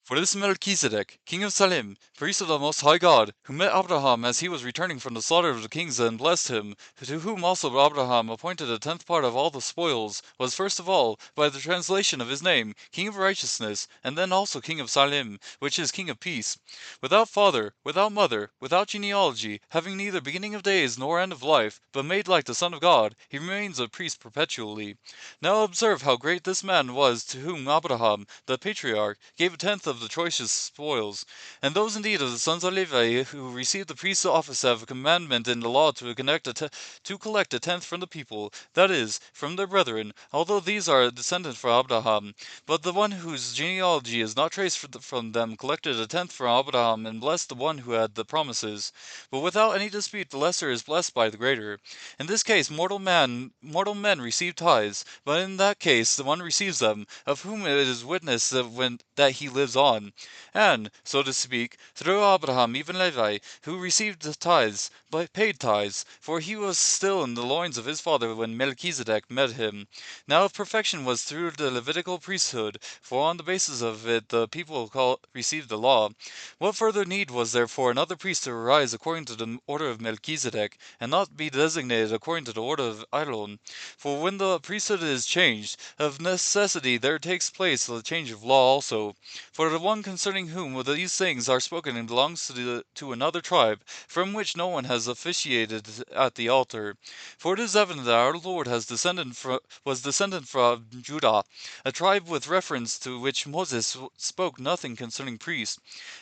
For this Melchizedek, king of Salem, priest of the Most High God, who met Abraham as he was returning from the slaughter of the kings and blessed him, to whom also Abraham appointed a tenth part of all the spoils, was first of all, by the translation of his name, king of righteousness, and then also king of Salem, which is king of peace. Without father, without mother, without genealogy, having neither beginning of days nor end of life, but made like the Son of God, he remains a priest perpetually. Now observe how great this man was to whom Abraham, the patriarch, gave a tenth of the choicest spoils. And those indeed of the sons of Levi who received the priest's office have a commandment in the law to collect a tenth from the people, that is, from their brethren, although these are descended from Abraham. But the one whose genealogy is not traced from them collected a tenth from Abraham and blessed the one who had the promises. But without any dispute the lesser is blessed by the greater. In this case mortal men receive tithes, but in that case the one receives them, of whom it is witness that he lives on. And, so to speak, through Abraham even Levi, who received the tithes, but paid tithes, for he was still in the loins of his father when Melchizedek met him. Now if perfection was through the Levitical priesthood, for on the basis of it the people received the law, what further need was there for another priest to arise according to the order of Melchizedek, and not be designated according to the order of Aaron? For when the priesthood is changed, of necessity there takes place the change of law also. For the one concerning whom these things are spoken belongs to another tribe, from which no one has officiated at the altar. For it is evident that our Lord was descended from Judah, a tribe with reference to which Moses spoke nothing concerning priests.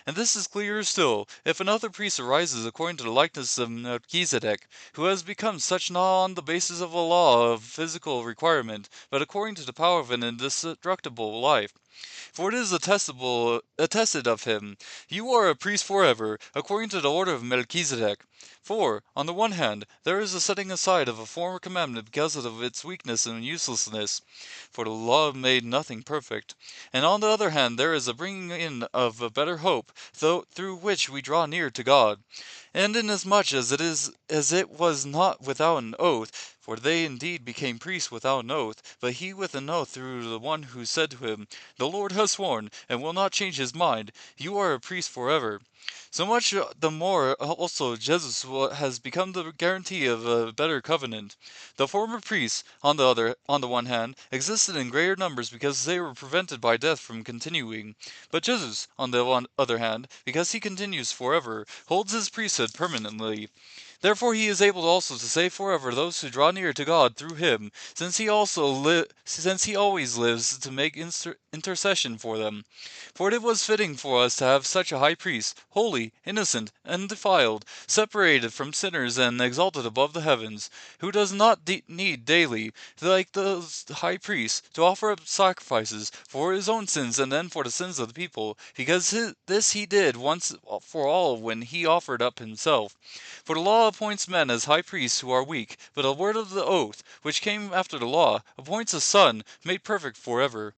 And this is clearer still, if another priest arises according to the likeness of Melchizedek, who has become such not on the basis of a law of physical requirement, but according to the power of an indestructible life. For it is attested of him, you are a priest forever, according to the order of Melchizedek. For, on the one hand, there is a setting aside of a former commandment because of its weakness and uselessness, for the law made nothing perfect. And on the other hand, there is a bringing in of a better hope, through which we draw near to God. And inasmuch as it was not without an oath, for they indeed became priests without an oath, but he with an oath through the one who said to him, the Lord has sworn, and will not change his mind, you are a priest forever. So much the more also Jesus has become the guarantee of a better covenant. The former priests, on the one hand, existed in greater numbers because they were prevented by death from continuing. But Jesus, on the other hand, because he continues forever, holds his priesthood permanently. Therefore he is able also to save forever those who draw near to God through him, since he always lives to make intercession for them. For it was fitting for us to have such a high priest, holy, innocent, undefiled, separated from sinners and exalted above the heavens, who does not need daily, like those high priests, to offer up sacrifices for his own sins and then for the sins of the people, because this he did once for all when he offered up himself. For the law appoints men as high priests who are weak, but the word of the oath, which came after the law, appoints a son, made perfect forever.